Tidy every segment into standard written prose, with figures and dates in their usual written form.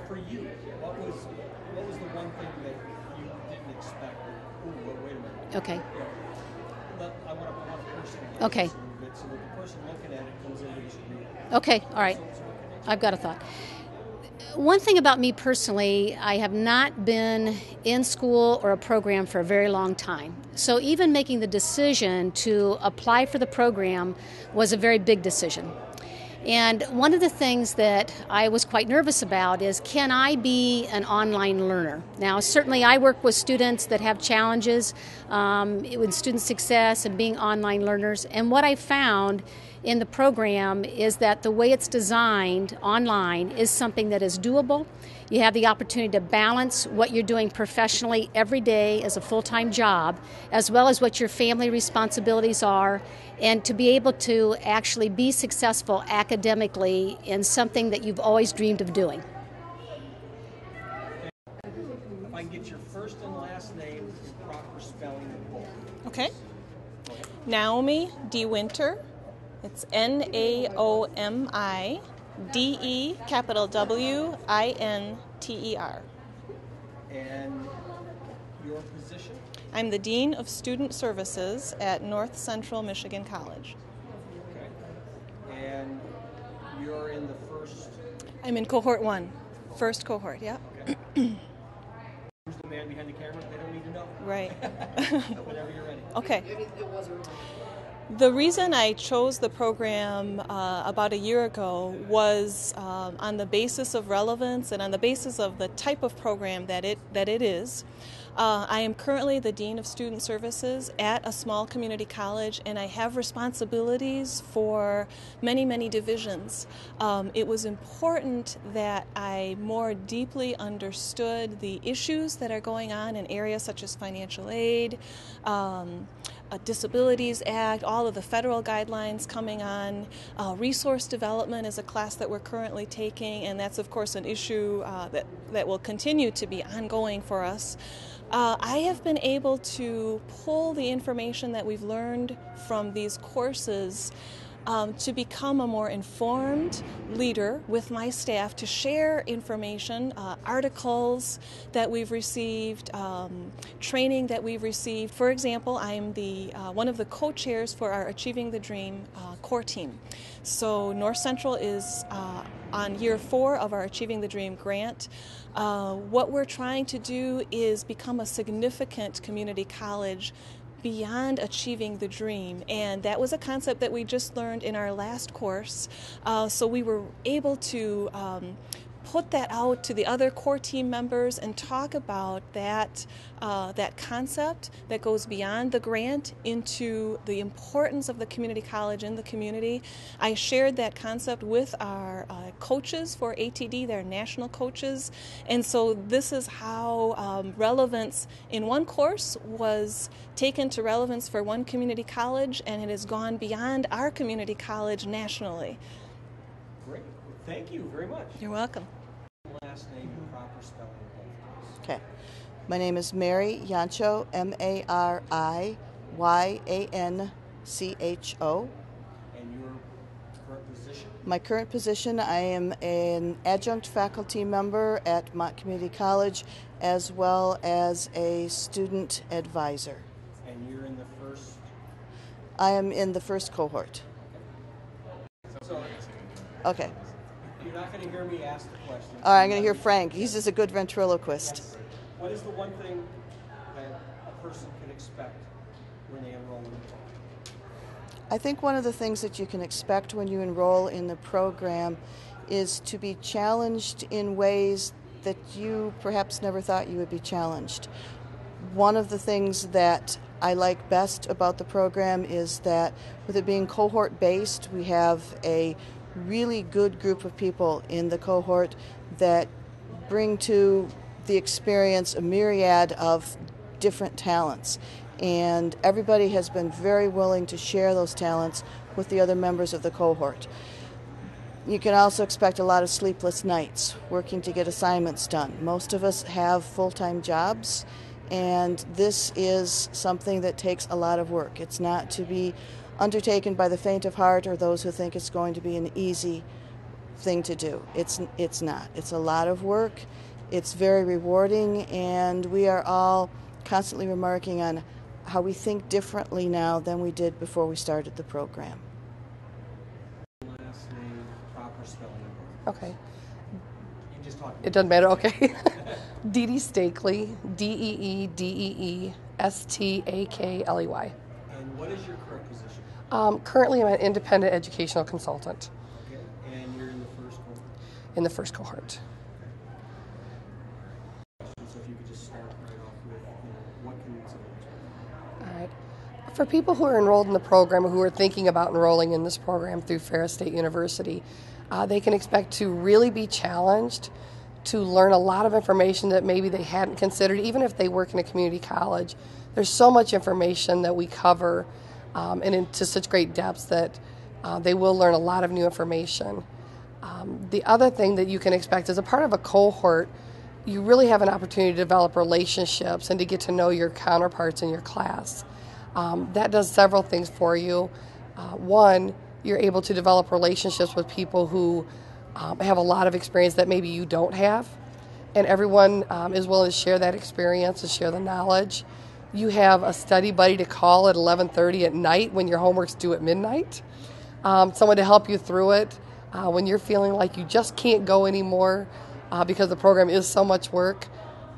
for you, what was the one thing that you didn't expect? Ooh, wait a minute. Okay. I want a person. Okay. So the person looking at it comes into the screen. Okay. All right. I've got a thought. One thing about me personally, I have not been in school or a program for a very long time. So even making the decision to apply for the program was a very big decision. And one of the things that I was quite nervous about is, can I be an online learner? Now, certainly I work with students that have challenges with student success and being online learners. And what I found in the program is that the way it's designed online is something that is doable. You have the opportunity to balance what you're doing professionally every day as a full-time job, as well as what your family responsibilities are, and to be able to actually be successful academically in something that you've always dreamed of doing. If I can get your first and last name and proper spelling of both. Okay. Naomi De Winter. It's Naomi DE capital WINTER. And your position? I'm the Dean of Student Services at North Central Michigan College. Okay. And you're in the first? I'm in cohort 1. First cohort, yeah. Okay. Who's the man behind the camera? They don't need to know. Right. Whenever you're ready. Okay. The reason I chose the program about a year ago was on the basis of relevance and on the basis of the type of program that it is. I am currently the Dean of Student Services at a small community college, and I have responsibilities for many, many divisions. It was important that I more deeply understood the issues that are going on in areas such as financial aid, Disabilities Act, all of the federal guidelines coming on. Resource development is a class that we're currently taking, and that's of course an issue that will continue to be ongoing for us. I have been able to pull the information that we've learned from these courses to become a more informed leader with my staff, to share information, articles that we've received, training that we've received. For example, I'm the one of the co-chairs for our Achieving the Dream core team. So North Central is on year 4 of our Achieving the Dream grant. What we're trying to do is become a significant community college beyond achieving the dream, and that was a concept that we just learned in our last course. So we were able to put that out to the other core team members and talk about that concept that goes beyond the grant into the importance of the community college in the community. I shared that concept with our coaches for ATD, their national coaches, and so this is how relevance in one course was taken to relevance for one community college, and it has gone beyond our community college nationally. Great. Thank you very much. You're welcome. Last name and proper spelling of both. Okay. My name is Mary Yancho, MARIYANCHO. And your current position? My current position, I am an adjunct faculty member at Mott Community College, as well as a student advisor. And you're in the first? I am in the first cohort. Okay. You're not going to hear me ask the question. All right, I'm going to hear Frank. He's just a good ventriloquist. Yes. What is the one thing that a person can expect when they enroll in the program? I think one of the things that you can expect when you enroll in the program is to be challenged in ways that you perhaps never thought you would be challenged. One of the things that I like best about the program is that with it being cohort-based, we have a really good group of people in the cohort that bring to the experience a myriad of different talents. And everybody has been very willing to share those talents with the other members of the cohort. You can also expect a lot of sleepless nights working to get assignments done. Most of us have full-time jobs, and this is something that takes a lot of work. It's not to be undertaken by the faint of heart or those who think it's going to be an easy thing to do. It's not. It's a lot of work. It's very rewarding, and we are all constantly remarking on how we think differently now than we did before we started the program. Last name, proper spelling. Okay. You just talk. It doesn't matter. Okay. Dee Dee Stakely, Deedeestakely. And what is your current position? Currently, I'm an independent educational consultant Okay. And you're in the first cohort. in the first cohort. So if you could just start right off with, what can someone expect? All right. For people who are enrolled in the program or who are thinking about enrolling in this program through Ferris State University, they can expect to really be challenged, to learn a lot of information that maybe they hadn't considered, even if they work in a community college. There's so much information that we cover and into such great depths that they will learn a lot of new information. The other thing that you can expect is a part of a cohort, you really have an opportunity to develop relationships and to get to know your counterparts in your class. That does several things for you. One, you're able to develop relationships with people who have a lot of experience that maybe you don't have, and everyone is willing to share that experience and share the knowledge. You have a study buddy to call at 11:30 at night when your homework's due at midnight, someone to help you through it when you're feeling like you just can't go anymore because the program is so much work.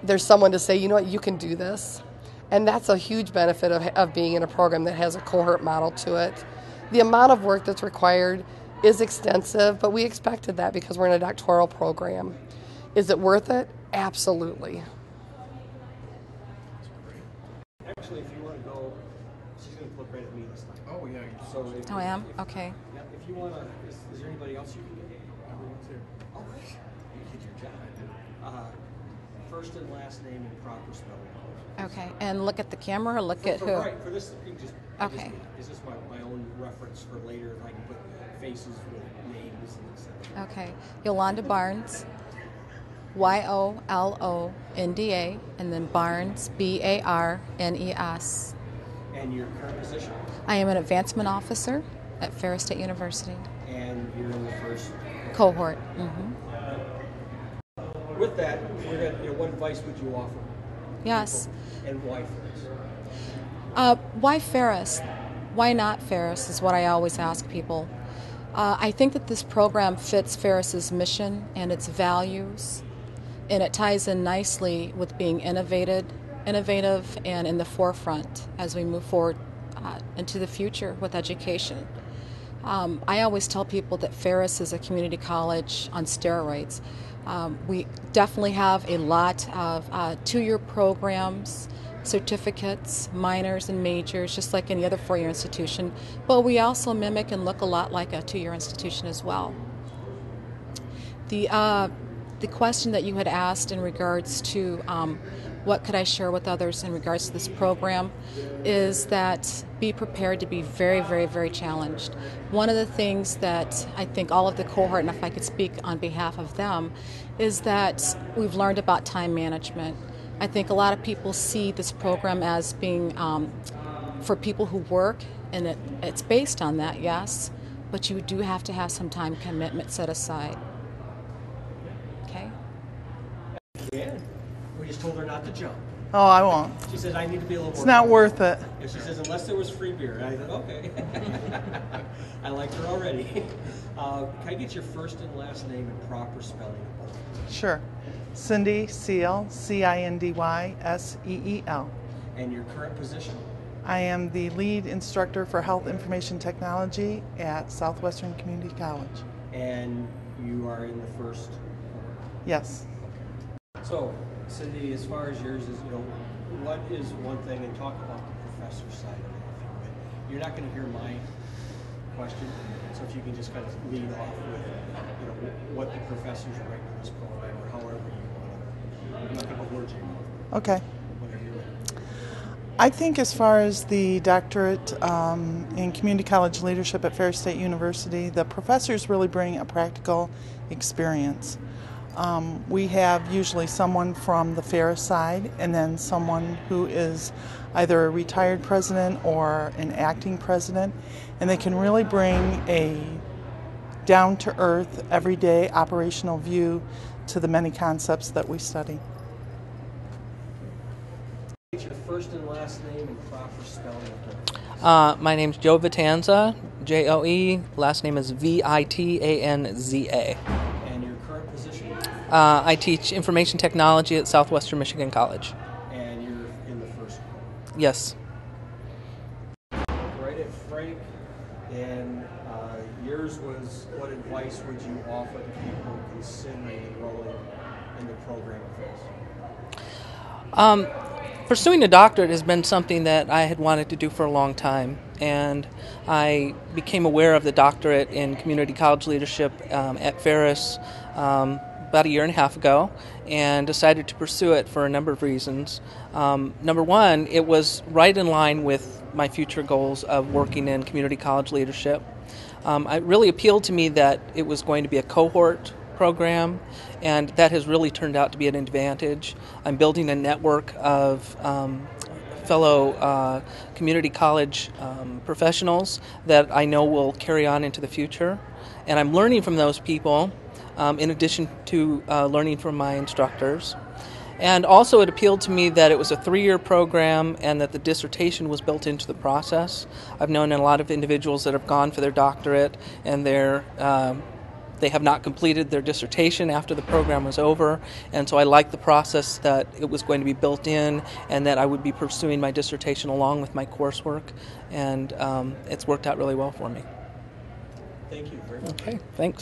There's someone to say, you know what, you can do this. And that's a huge benefit of being in a program that has a cohort model to it. The amount of work that's required is extensive, but we expected that because we're in a doctoral program. Is it worth it? Absolutely. Actually, if you want to go, she's going to look right at me this time. Oh, yeah. So if, Oh, I am? Okay. Yeah, if you want to, is there anybody else you can get? Everyone's here. Oh, great. You did your job. First and last name and proper spelling. Okay. And look at the camera or look at who? Right, for this, you just, Okay. Is this my own reference for later? If I can put faces with names and etc. Okay. Yolanda Barnes, Yolonda, and then Barnes, Barnes. And your current position? I am an advancement officer at Ferris State University. And you're in the first Cohort. Mm-hmm. With that, we're going. What advice would you offer? Yes. People, and why Ferris? Why Ferris? Why not Ferris is what I always ask people. I think that this program fits Ferris's mission and its values, and it ties in nicely with being innovative and in the forefront as we move forward into the future with education. I always tell people that Ferris is a community college on steroids. We definitely have a lot of two-year programs, certificates, minors and majors, just like any other four-year institution, but we also mimic and look a lot like a two-year institution as well. The question that you had asked in regards to what could I share with others in regards to this program is that be prepared to be very, very, very challenged. One of the things that I think all of the cohort, and if I could speak on behalf of them, is that we've learned about time management. I think a lot of people see this program as being for people who work, and it's based on that, yes, but you do have to have some time commitment set aside. Okay? Yeah. We just told her not to jump. Oh, I won't. She says, I need to be a little more. It's not worth it. And she says, unless there was free beer. And I said, okay. I like her already. Can I get your first and last name and proper spelling of both? Sure. Cindy Seel, Cindyseel. And your current position? I am the lead instructor for Health Information Technology at Southwestern Community College. And you are in the first? Yes. So, Cindy, as far as yours is, what is one thing, and talk about the professor side of it, if you would. You're not going to hear my question, so if you can just kind of lead off with, what the professors write in this program, or however you want to. I'm not going to put words in your mouth. Okay. Whatever you're ready. I think as far as the doctorate in community college leadership at Ferris State University, the professors really bring a practical experience. We have usually someone from the Ferris side and then someone who is either a retired president or an acting president, and they can really bring a down-to-earth, everyday operational view to the many concepts that we study. What's your first and last name and proper spelling of both? My name's Joe Vitanza, Joe. Last name is Vitanza. And your current position? I teach information technology at Southwestern Michigan College. And you're in the first grade? Yes. Right at Frank, and yours was, what advice would you offer to people considering enrolling in the program of this? Pursuing a doctorate has been something that I had wanted to do for a long time, and I became aware of the doctorate in community college leadership at Ferris about a year and a half ago, and decided to pursue it for a number of reasons. Number one, it was right in line with my future goals of working in community college leadership. It really appealed to me that it was going to be a cohort program, and that has really turned out to be an advantage. I'm building a network of fellow community college professionals that I know will carry on into the future, and I'm learning from those people in addition to learning from my instructors. And also it appealed to me that it was a 3-year program and that the dissertation was built into the process. I've known a lot of individuals that have gone for their doctorate and they have not completed their dissertation after the program was over, and so I liked the process that it was going to be built in and that I would be pursuing my dissertation along with my coursework, and it's worked out really well for me. Thank you very much. Okay, thanks.